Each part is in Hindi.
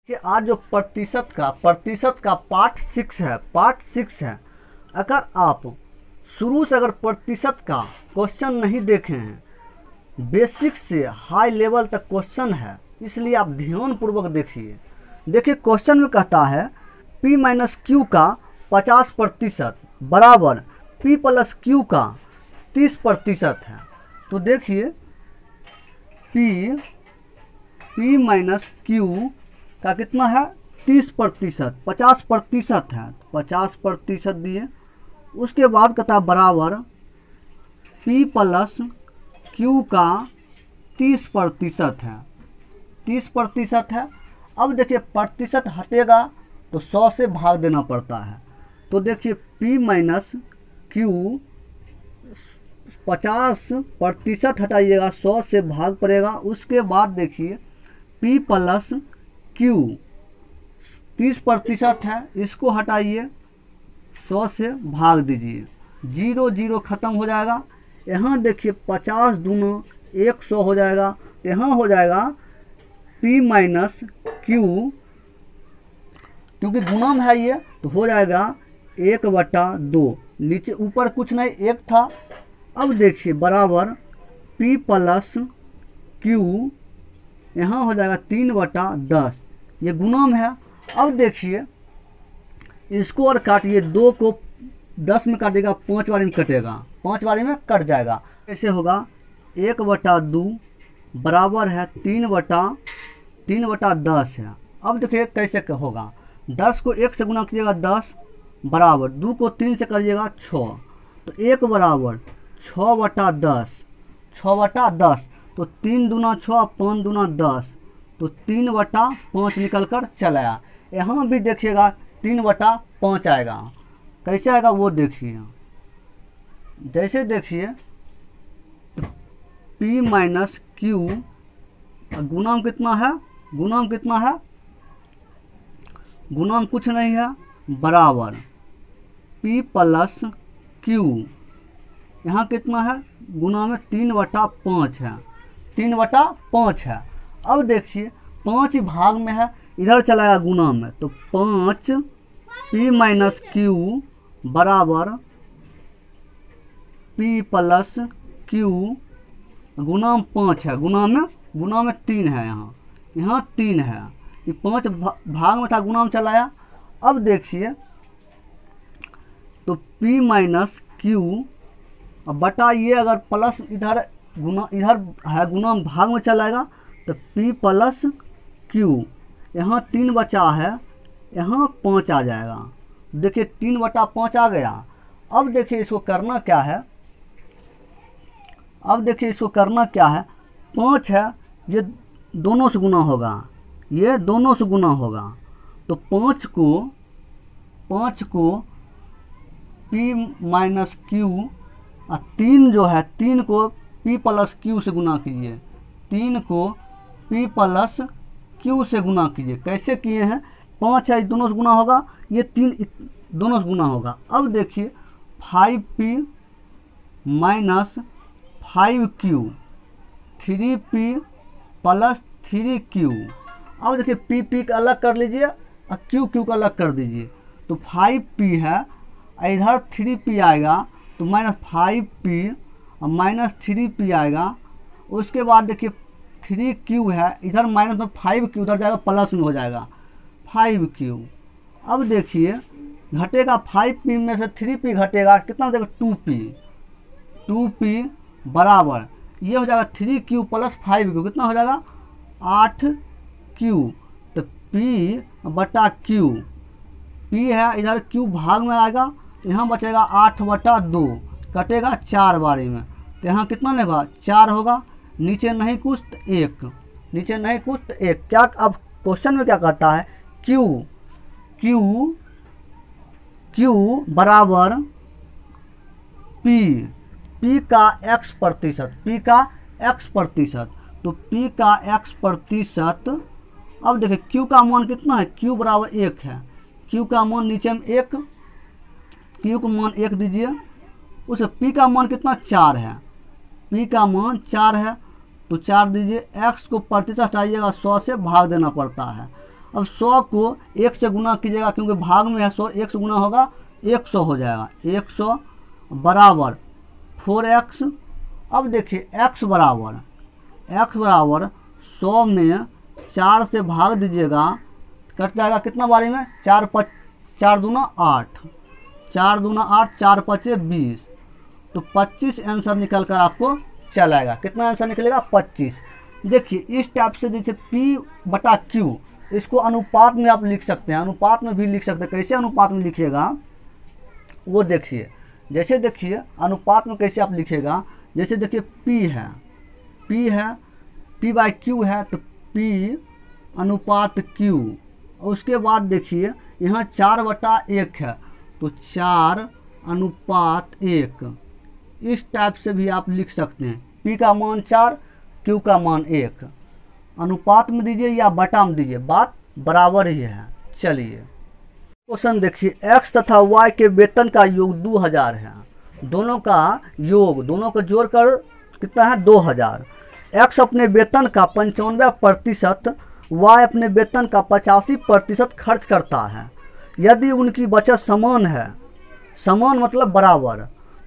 कि आज जो प्रतिशत का पार्ट सिक्स है। अगर आप शुरू से अगर प्रतिशत का क्वेश्चन नहीं देखे हैं, बेसिक से हाई लेवल तक क्वेश्चन है, इसलिए आप ध्यानपूर्वक देखिए। देखिए क्वेश्चन में कहता है P माइनस क्यू का 50% बराबर P प्लस क्यू का 30% है। तो देखिए P माइनस क्यू का कितना है 30%, 50% है, 50% दिए। उसके बाद कहता है बराबर P प्लस क्यू का 30% है, 30% है। अब देखिए प्रतिशत हटेगा तो 100 से भाग देना पड़ता है। तो देखिए P माइनस क्यू 50% हटाइएगा, 100 से भाग पड़ेगा। उसके बाद देखिए P प्लस क्यू 30% है, इसको हटाइए, 100 से भाग दीजिए, 0 0 ख़त्म हो जाएगा। यहाँ देखिए 50 दूना 100 हो जाएगा। तो यहाँ हो जाएगा P माइनस क्यू, क्योंकि गुणा में है ये तो हो जाएगा 1/2। नीचे ऊपर कुछ नहीं, 1 था। अब देखिए बराबर P प्लस क्यू, यहाँ हो जाएगा 3/10, ये गुणा में है। अब देखिए इसको और काटिए, 2 को 10 में काटेगा, 5 बारी में कटेगा, 5 बारी में कट जाएगा। कैसे होगा 1/2 बराबर है 3/10 है। अब देखिए कैसे होगा, 10 को 1 से गुना कीजिएगा 10 बराबर 2 को 3 से करिएगा 6, तो 1 बराबर 6/10, 6/10। तो 3 दूना 6, 5 दूना 10, तो 3/5 निकल कर चला आया। यहाँ भी देखिएगा 3/5 आएगा। कैसे आएगा वो देखिए, जैसे देखिए P माइनस क्यू गुणांक कितना है, गुणांक कितना है, गुणांक कुछ नहीं है, बराबर P प्लस क्यू, यहाँ कितना है गुणा में 3/5 है, 3/5 है। अब देखिए 5 भाग में है, इधर चलाया गुणा में, तो 5 P माइनस क्यू बराबर P प्लस क्यू गुणा में 5 है, गुणा में 3 है, यहाँ 3 है। ये 5 भाग में था, गुणा में चलाया। अब देखिए तो P माइनस क्यू बटा ये अगर प्लस इधर है, गुणा में भाग में चलाएगा, तो P प्लस क्यू, यहाँ 3 बचा है, यहाँ 5 आ जाएगा। देखिए 3/5 आ गया। अब देखिए इसको करना क्या है, अब देखिए इसको करना क्या है, 5 है, ये दोनों से गुना होगा, ये दोनों से गुना होगा। तो 5 को P माइनस क्यू, 3 जो है 3 को P प्लस क्यू से गुना कीजिए, 3 को P प्लस क्यू से गुना कीजिए। कैसे किए हैं, 5 है, दोनों से गुना होगा, ये 3 दोनों से गुना होगा। अब देखिए 5P minus 5Q, 3P plus 3Q। अब देखिए P का अलग कर लीजिए और Q का अलग कर दीजिए। तो 5P है, इधर 3P आएगा, तो माइनस 5P और माइनस 3P आएगा। उसके बाद देखिए 3Q है, इधर माइनस में 5Q उधर जाएगा, प्लस में हो जाएगा 5Q। अब देखिए घटेगा 5P में से 3P घटेगा, कितना हो जाएगा 2P बराबर ये हो जाएगा 3Q प्लस 5Q, कितना हो जाएगा 8Q। तो P बटा Q, P है इधर, Q भाग में आएगा, तो यहाँ बचेगा 8/2, कटेगा 4 बारी में, तो यहाँ कितना लेगा 4 होगा। नीचे नहीं कुछ तो 1, नीचे नहीं कुछ तो 1। क्या अब क्वेश्चन में क्या कहता है, Q बराबर P का x%, P का x%। तो P का x%। अब देखिए Q का मान कितना है, Q बराबर 1 है, Q का मान नीचे में 1, Q का मान 1 दीजिए। उस P का मान कितना 4 है, P का मान 4 है, तो 4 दीजिए। x को प्रतिशत हटाइएगा, 100 से भाग देना पड़ता है। अब 100 को 1 से गुना कीजिएगा, क्योंकि भाग में है 100, 1 से गुना होगा 100 हो जाएगा। 100 बराबर 4x। अब देखिए x बराबर 100 में 4 से भाग दीजिएगा, कट जाएगा कितना बारी में, 4 दूना 8, 4 दूना 8, 4 पचे 20, तो 25 आंसर निकल कर आपको चला आएगा। कितना आंसर निकलेगा, 25। देखिए इस टाइप से जैसे P/Q, इसको अनुपात में आप लिख सकते हैं, अनुपात में भी लिख सकते हैं। कैसे अनुपात में लिखिएगा वो देखिए, जैसे देखिए अनुपात में कैसे आप लिखिएगा, जैसे देखिए P है, P/Q है, तो P अनुपात Q। उसके बाद देखिए यहाँ 4/1 है, तो 4 अनुपात 1। इस टाइप से भी आप लिख सकते हैं। P का मान 4, Q का मान 1। अनुपात में दीजिए या बटा में दीजिए, बात बराबर ही है। चलिए क्वेश्चन देखिए, x तथा y के वेतन का योग 2000 है। दोनों का योग, दोनों को जोड़कर कितना है, 2000। x अपने वेतन का 95%, y अपने वेतन का 85% खर्च करता है। यदि उनकी बचत समान है, समान मतलब बराबर,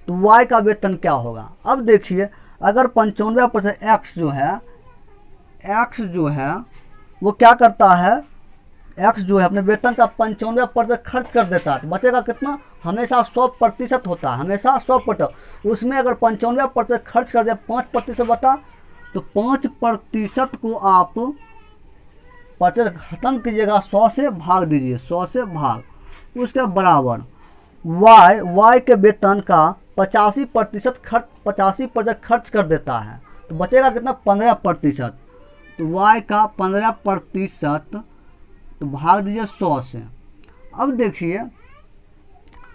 तो y का वेतन क्या होगा। अब देखिए अगर 95% x जो है वो क्या करता है, x जो है अपने वेतन का 95% खर्च कर देता है, तो बचेगा कितना, हमेशा 100% होता है, हमेशा 100%। उसमें अगर 95% खर्च कर दे, 5% बता, तो 5% को आप प्रतिशत खत्म कीजिएगा, 100 से भाग दीजिए, 100 से भाग। उसके बराबर y के वेतन का 85% खर्च कर देता है, तो बचेगा कितना, 15%। तो y का 15%, तो भाग दीजिए 100 से। अब देखिए,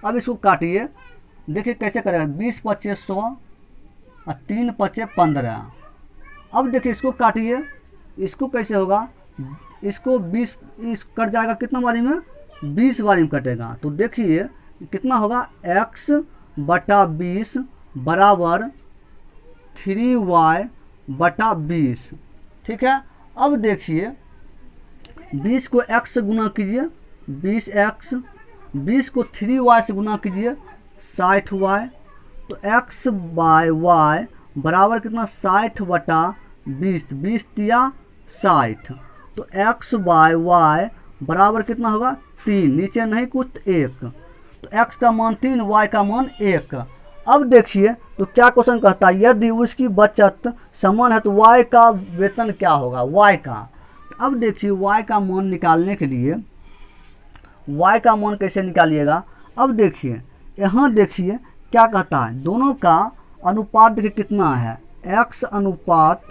अब इसको काटिए, देखिए कैसे करेगा, 20 पचे 100 और 3 पचे 15। अब देखिए इसको काटिए, इसको कैसे होगा, इसको 20 कट जाएगा कितना बारी में, 20 बारी में कटेगा। तो देखिए कितना होगा, x/20 बराबर 3y/20। ठीक है। अब देखिए 20 को x से गुना कीजिए, 20x, 20 को 3y से गुना कीजिए, 60y। तो x/y बराबर कितना, 60/20, 20 तिया 60। तो x/y बराबर कितना होगा, 3, नीचे नहीं कुछ, 1। तो x का मान 3, y का मान 1। अब देखिए तो क्या क्वेश्चन कहता है, यदि उसकी बचत समान है तो y का वेतन क्या होगा, y का। अब देखिए y का मान निकालने के लिए, y का मान कैसे निकालिएगा। अब देखिए यहाँ देखिए क्या कहता है, दोनों का अनुपात देखिए कितना है, x अनुपात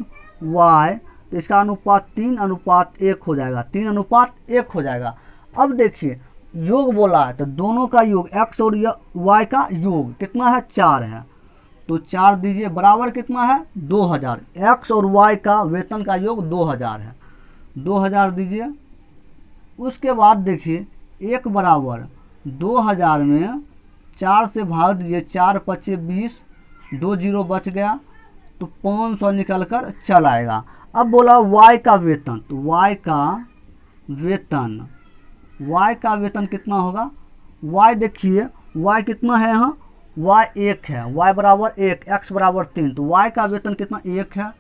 y, तो इसका अनुपात 3:1 हो जाएगा, 3:1 हो जाएगा। अब देखिए योग बोला है, तो दोनों का योग x और y का योग कितना है, 4 है, तो 4 दीजिए, बराबर कितना है, 2000। x और y का वेतन का योग 2000 है, 2000 दीजिए। उसके बाद देखिए 1 बराबर 2000 में 4 से भाग दीजिए, 4 पचे 20, 2 जीरो बच गया, तो 500 निकल कर चल आएगा। अब बोला y का वेतन, तो y का वेतन कितना होगा, y देखिए y कितना है, यहाँ y 1 है, y बराबर 1, x बराबर 3, तो y का वेतन कितना, 1 है।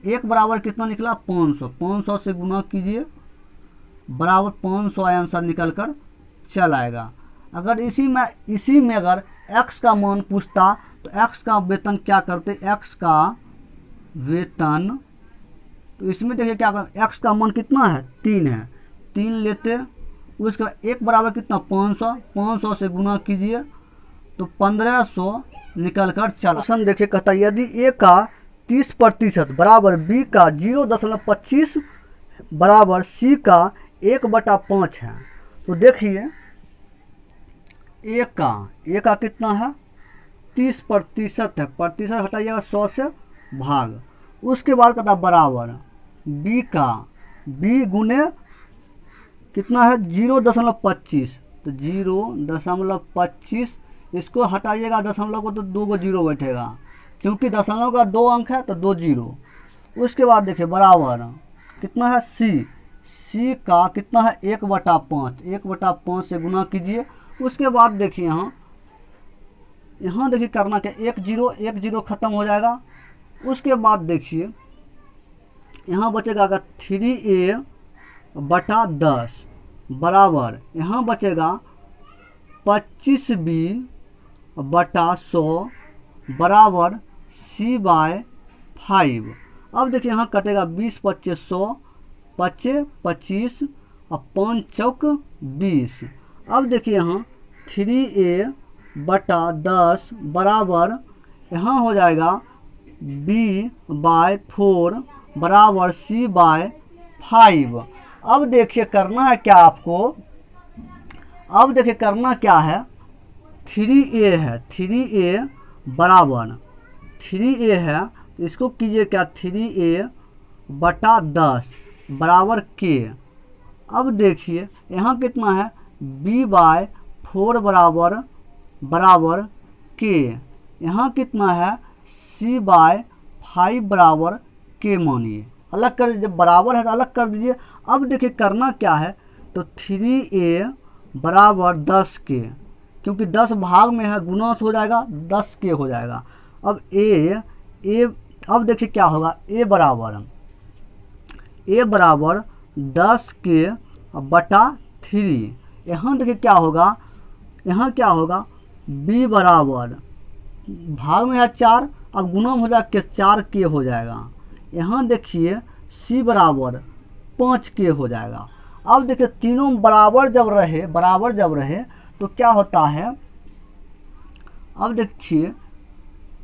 1 बराबर कितना निकला, 500, 500 से गुना कीजिए, बराबर 500 आंसर निकल कर चल आएगा। अगर इसी में अगर x का मान पूछता, तो x का वेतन क्या करते, x का वेतन, तो इसमें देखिए क्या कर, x का मान कितना है, 3 है, 3 लेते, उसका 1 बराबर कितना, 500, 500 से गुना कीजिए, तो 1500 निकल कर चला। क्वेश्चन देखिए कहता है, यदि a का 30% बराबर b का 0.25 बराबर c का 1/5 है, तो देखिए a का कितना है, 30% है, प्रतिशत हटाइएगा 100 से भाग। उसके बाद कहता बराबर b गुने कितना है, 0.25, तो 0.25, इसको हटाइएगा दशमलव को, तो 2 जीरो बैठेगा, क्योंकि दशमलव का 2 अंक है, तो 2 जीरो। उसके बाद देखिए बराबर कितना है, c सी का कितना है 1/5, 1/5 से गुना कीजिए। उसके बाद देखिए यहाँ देखिए करना क्या, 1 0 खत्म हो जाएगा। उसके बाद देखिए यहाँ बचेगा 3a/10 बराबर यहाँ बचेगा 25b/100 बराबर c/5। अब देखिए यहाँ कटेगा 20 25 100, 25 25 और 5 चौक 20। अब देखिए यहाँ 3a/10 बराबर यहाँ हो जाएगा b/4 बराबर c/5। अब देखिए करना है क्या आपको, अब देखिए करना क्या है, 3a है, 3a बराबर 3a है, इसको कीजिए क्या 3a/10 बराबर k। अब देखिए यहाँ कितना है b/4 बराबर k, यहाँ कितना है c/5 बराबर k मानिए। अलग कर दीजिए, बराबर है तो अलग कर दीजिए। अब देखिए करना क्या है, तो 3a बराबर 10k, क्योंकि 10 भाग में है गुना हो जाएगा 10k हो जाएगा। अब अब देखिए क्या होगा, a बराबर 10k/3। यहाँ देखिए क्या होगा, यहाँ क्या होगा b बराबर भाग में है 4, अब गुना हो जाएगा 4k हो जाएगा। यहाँ देखिए c बराबर 5k हो जाएगा। अब देखिए तीनों बराबर जब रहे तो क्या होता है, अब देखिए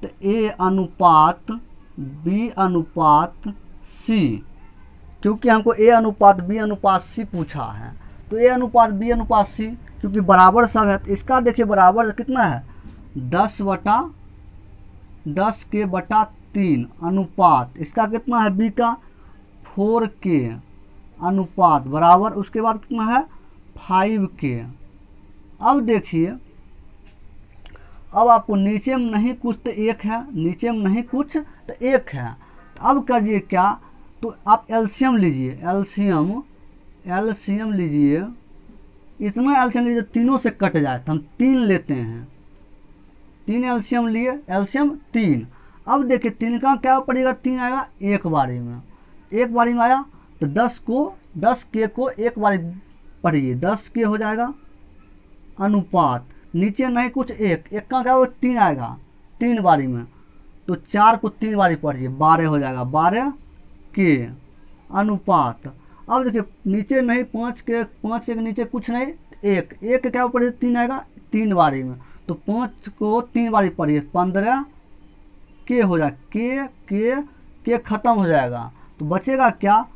तो a अनुपात b अनुपात c, क्योंकि हमको a अनुपात b अनुपात c पूछा है, तो a अनुपात b अनुपात c क्योंकि बराबर सब है, तो इसका देखिए बराबर कितना है 10/10k/3 अनुपात इसका कितना है b का 4k अनुपात बराबर उसके बाद कितना है 5k। अब देखिए अब आपको नीचे में नहीं कुछ तो 1 है, नीचे में नहीं कुछ तो 1 है। तो अब करिए क्या, तो आप एलसीएम लीजिए, एलसीएम लीजिए, इतना एलसीएम लीजिए तीनों से कट जाए, तो हम 3 लेते हैं, 3 एलसीएम लिए, एलसीएम 3। अब देखिए 3 का क्या पड़ेगा, 3 आएगा एक बारी में आया तो 10k को एक बारी पढ़िए 10k हो जाएगा अनुपात, नीचे नहीं कुछ 1 का क्या होगा 3 आएगा 3 बारी में, तो 4 को 3 बारी पढ़िए 12 हो जाएगा 12k अनुपात। अब देखिए नीचे नहीं 5 के नीचे कुछ नहीं, 1 क्या पढ़िए 3 आएगा 3 बारी में, तो 5 को 3 बारी पढ़िए 15k हो जाएगा, k खत्म हो जाएगा, तो बचेगा क्या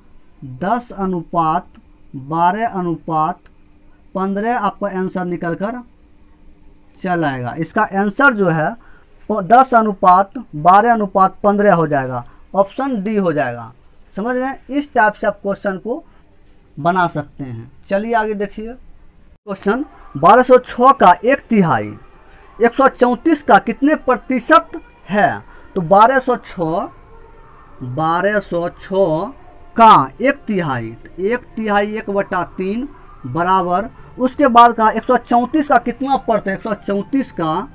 10/12/15 आपका आंसर निकल कर चल आएगा। इसका आंसर जो है 10/12/15 हो जाएगा, ऑप्शन डी हो जाएगा। समझ गए, इस टाइप से आप क्वेश्चन को बना सकते हैं। चलिए आगे देखिए, क्वेश्चन 1206 का 1/3 134 का कितने प्रतिशत है, तो 1206 का 1/3, 1/3 बराबर उसके बाद का 134 का कितना प्रतिशत, 134 का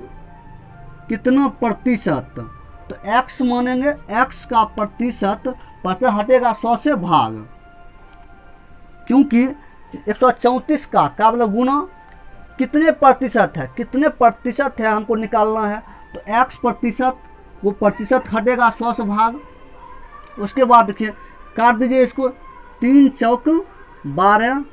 कितना प्रतिशत, तो x मानेंगे, x का प्रतिशत हटेगा 100 से भाग, क्योंकि 134 का क्या मतलब गुना कितने प्रतिशत है हमको निकालना है, तो x प्रतिशत वो प्रतिशत हटेगा 100 से भाग। उसके बाद देखिए काट दीजिए इसको, 3 चौक 12,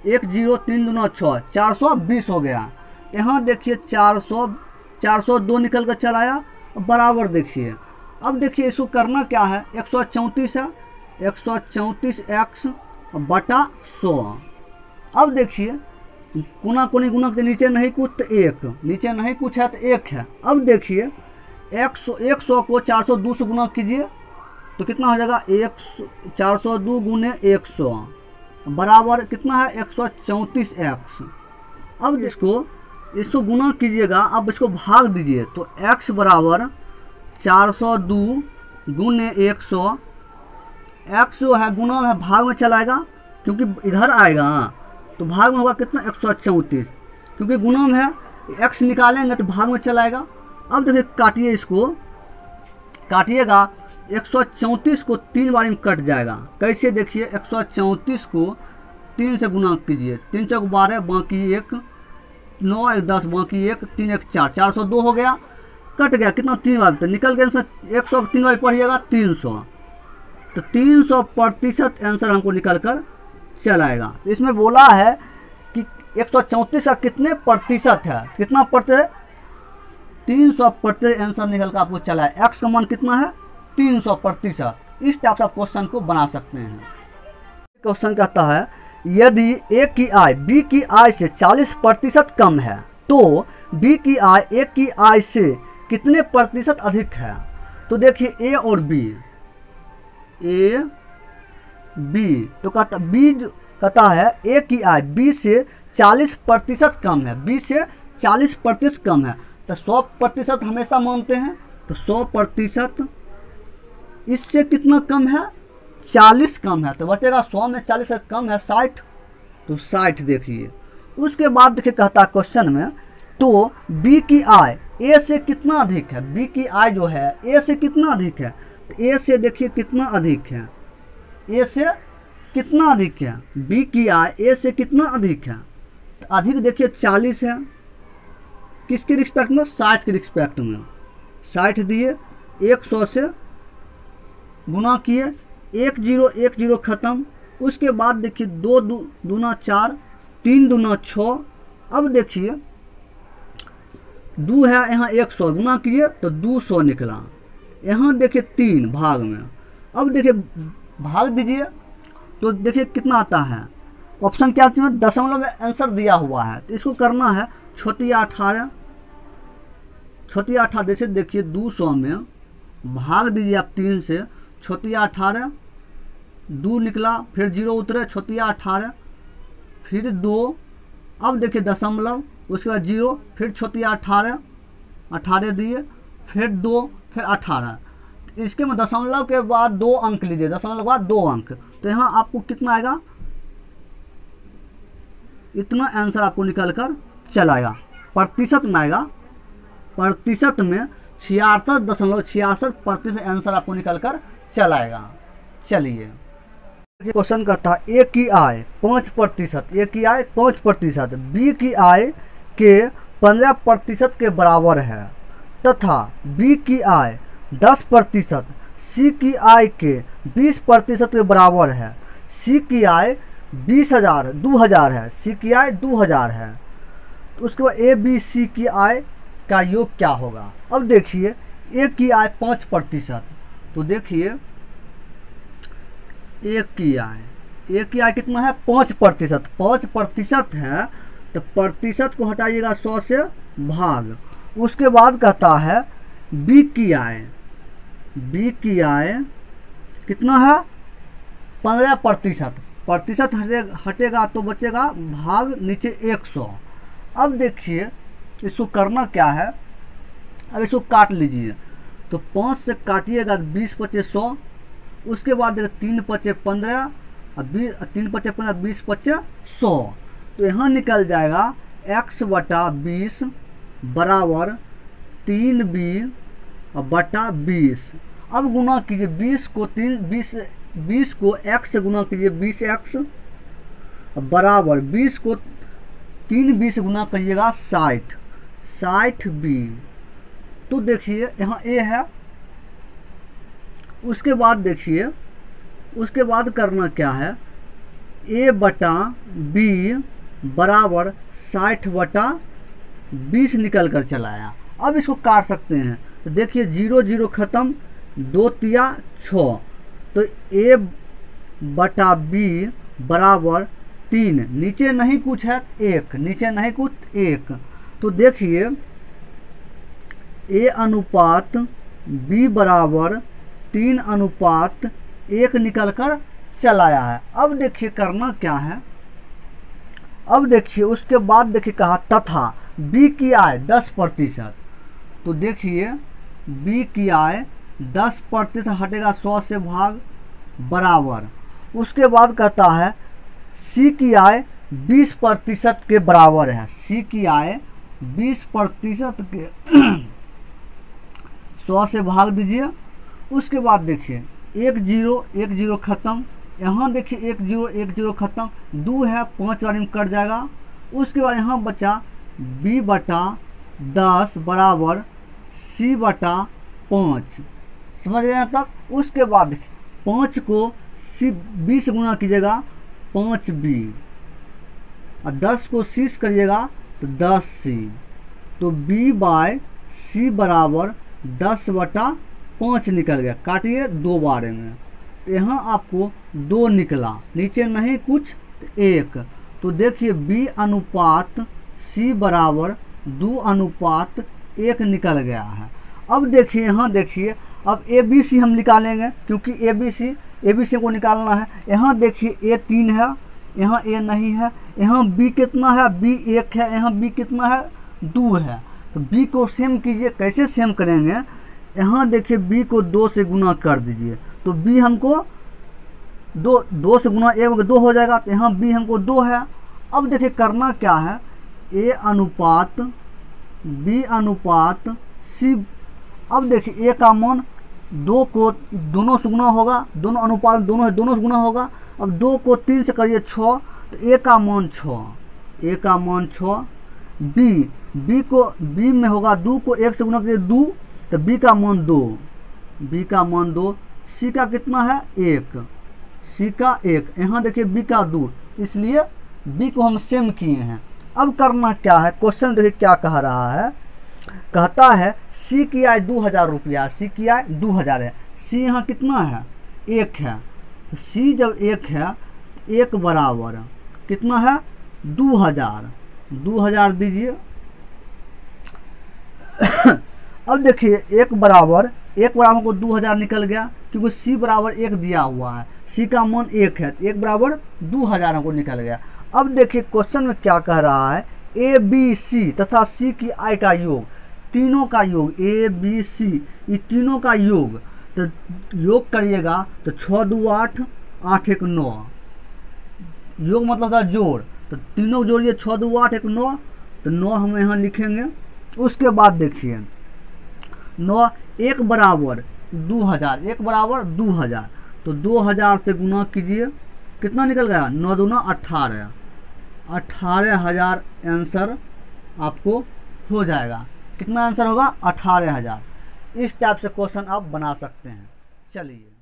1 0 3 दूना 6, 420 हो गया। यहाँ देखिए 402 निकल कर चलाया बराबर। देखिए अब देखिए इसको करना क्या है, 134 है, 134x/100। अब देखिए गुना के नीचे नहीं कुछ तो 1, नीचे नहीं कुछ है तो 1 है। अब देखिए 100 को 402 से गुना कीजिए तो कितना हो जाएगा 402 गुने 100 बराबर कितना है 134x। अब इसको गुना कीजिएगा, अब इसको भाग दीजिए तो x बराबर 402 गुने 100, x जो है गुना है भाग में चलाएगा क्योंकि इधर आएगा तो भाग में होगा कितना 134, क्योंकि गुणा में है, x निकालेंगे तो भाग में चला आएगा। अब देखिए काटिए, इसको काटिएगा 134 को 3 बार में कट जाएगा। कैसे देखिए, 134 को 3 से गुना कीजिए, 3 चौक 12, बाकी 1, 9 1 10, बाकी 1, 3 1 4, 402 हो गया, कट गया कितना 3 बार, तो निकल गया 100 3 बार पढ़िएगा 300, तो 300% आंसर हमको निकल कर चलाएगा। इसमें बोला है कि 134 का कितने प्रतिशत है, कितना प्रतिशत, 300% आंसर निकल कर आपको चला है। एक्स का मान कितना है 300%। इस टाइप से क्वेश्चन को बना सकते हैं। क्वेश्चन कहता है यदि ए की आय बी की आय से 40% कम है तो बी की आय ए की आय से कितने प्रतिशत अधिक है। तो देखिए ए और बी, ए बी, तो कहता बी कहता है ए की आय बी से 40% कम है, बी से 40% कम है, तो 100% हमेशा मानते हैं, तो 100% इससे कितना कम है 40 कम है, तो बचेगा 100 में 40 से कम है 60, तो 60 देखिए। उसके बाद देखिए कहता है क्वेश्चन में, तो बी की आय ए से कितना अधिक है, बी की आय जो है ए से कितना अधिक है, तो ए से देखिए कितना अधिक है, ए से कितना अधिक है, बी की आय ए से कितना अधिक है, तो अधिक देखिए 40 है, किसके रिस्पेक्ट में 60 के रिस्पेक्ट में, 60 दिए 100 से गुना किए, 1 0 1 0 खत्म। उसके बाद देखिए 2 दूना 4, 3 दूना 6, अब देखिए 2 है यहाँ 100 गुना किए तो 200 निकला, यहाँ देखिए 3 भाग में, अब देखिए भाग दीजिए तो देखिए कितना आता है, ऑप्शन क्या है दशमलव में आंसर दिया हुआ है, तो इसको करना है छोटी 18, छोटी 18 जैसे देखिए 200 में भाग दीजिए आप 3 से, छोटी 18 2 निकला, फिर 0 उतरे, छोटी 18 फिर 2, अब देखिए दशमलव, उसके बाद 0, फिर छोटी 18 18 दिए, फिर 2, फिर 18, इसके में दशमलव के बाद 2 अंक लीजिए, दशमलव के बाद 2 अंक, तो यहाँ आपको कितना आएगा, इतना आंसर आपको निकल कर चलाएगा। प्रतिशत में आएगा, प्रतिशत में 66.66% आंसर आपको निकल कर चलाएगा। चलिए क्वेश्चन कहता है ए की आय 5%, ए की आय 5%, बी की आय के 15% के बराबर है तथा बी की आय 10%, सी की आय के 20% के बराबर है, सी की आय 2000 है, सी की आय 2000 है, तो उसके बाद ए बी सी की आय का योग क्या होगा। अब देखिए ए की आय 5%, तो देखिए ए की आय कितना है 5%, 5% है, तो प्रतिशत को हटाइएगा 100 से भाग। उसके बाद कहता है बी की आय कितना है 15%, प्रतिशत हटेगा तो बचेगा भाग नीचे 100। अब देखिए इसको करना क्या है, अब इसको काट लीजिए, तो 5 से काटिएगा 20 25 100, उसके बाद देखिए 3 5 15 और 3 5 15 20 25 100, तो यहाँ निकल जाएगा x/20 बराबर 3b/20। अब गुना कीजिए 20 को x से गुना कीजिए 20x बराबर 20 को 3b से गुना करिएगा 60b। तो देखिए यहाँ a है, उसके बाद देखिए उसके बाद करना क्या है, a/b बराबर 60/20 निकल कर चलाया। अब इसको काट सकते हैं, तो देखिए 0 0 खत्म, 2 तिया 6, तो a/b बराबर 3, नीचे नहीं कुछ है 1, नीचे नहीं कुछ 1, तो देखिए a/b बराबर 3/1 निकल कर चलाया है। अब देखिए करना क्या है, अब देखिए उसके बाद देखिए कहा तथा बी की आय 10%, तो देखिए बी की आय 10% हटेगा 100 से भाग बराबर। उसके बाद कहता है सी की आय 20% के बराबर है। सी की आय 20% के 100 से भाग दीजिए। उसके बाद देखिए 1 0 खत्म, यहाँ देखिए 1 0 खत्म, 2 है 5 बार में कट जाएगा। उसके बाद यहाँ बचा b/10 बराबर c/5। समझ गए यहाँ तक। उसके बाद देखिए 5 को c 20 गुना कीजिएगा 5b, और 10 को 30 करिएगा तो 10c, तो b/c बराबर 10/5 निकल गया। काटिए 2 बार में, तो यहाँ आपको 2 निकला, नीचे नहीं कुछ तो 1। तो देखिए b/c बराबर 2/1 निकल गया है। अब देखिए यहाँ देखिए, अब ABC हम निकालेंगे, क्योंकि ABC को निकालना है। यहाँ देखिए A 3 है, यहाँ A नहीं है, यहाँ B कितना है, B 1 है, यहाँ B कितना है 2 है। तो B को सेम कीजिए। कैसे सेम करेंगे, यहाँ देखिए B को 2 से गुना कर दीजिए, तो B हमको 2 से गुना 1 2 हो जाएगा, तो यहाँ B हमको 2 है। अब देखिए करना क्या है, A/B/C। अब देखिए A का मान 2 को दोनों से गुना होगा, दोनों अनुपात दोनों है, दोनों से गुना होगा। अब 2 को 3 से करिए 6, तो A का मान 6। B को B में होगा 2 को 1 से गुना करिए 2, तो B का मान 2। C का कितना है 1, C का 1, यहाँ देखिए B का 2, इसलिए B को हम सेम किए हैं। अब करना क्या है, क्वेश्चन देखिए क्या कह रहा है। कहता है C की आय 2000 रुपया, C की आय 2000 है। C यहाँ कितना है 1 है, तो C जब 1 है, 1 बराबर कितना है 2000 दीजिए। अब देखिए 1 बराबर को 2000 निकल गया, क्योंकि C बराबर 1 दिया हुआ है, C का मान 1 है, 1 बराबर 2000 हमको निकल गया। अब देखिए क्वेश्चन में क्या कह रहा है, ABC तथा C की आय का योग, तीनों का योग, ABC ये तीनों का योग, तो योग करिएगा तो 6 2 8, 8 1 9, योग मतलब था जोड़, तो तीनों जोड़िए 6 2 8 1 9, तो 9 हम यहाँ लिखेंगे। उसके बाद देखिए 9 1 बराबर 2000, तो 2000 से गुना कीजिए, कितना निकल गया 9 दूना 18,000 आंसर आपको हो जाएगा। कितना आंसर होगा 18,000। इस टाइप से क्वेश्चन आप बना सकते हैं। चलिए।